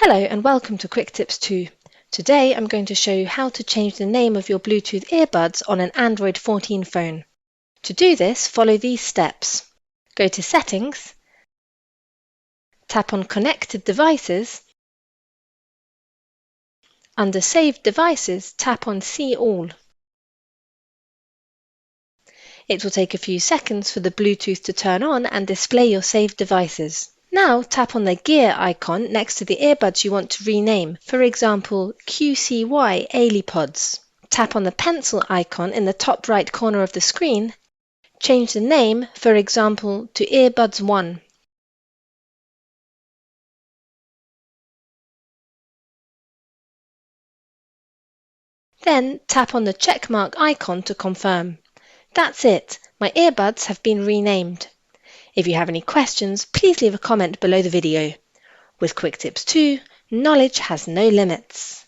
Hello and welcome to QuickTipsTo. Today I'm going to show you how to change the name of your Bluetooth earbuds on an Android 14 phone. To do this, follow these steps. Go to Settings, tap on Connected Devices. Under Saved Devices, tap on See All. It will take a few seconds for the Bluetooth to turn on and display your saved devices. Now tap on the gear icon next to the earbuds you want to rename, for example QCY AilyPods. Tap on the pencil icon in the top right corner of the screen. Change the name, for example, to Earbuds 1. Then tap on the checkmark icon to confirm. That's it, my earbuds have been renamed. If you have any questions, please leave a comment below the video. With QuickTipsTo, knowledge has no limits.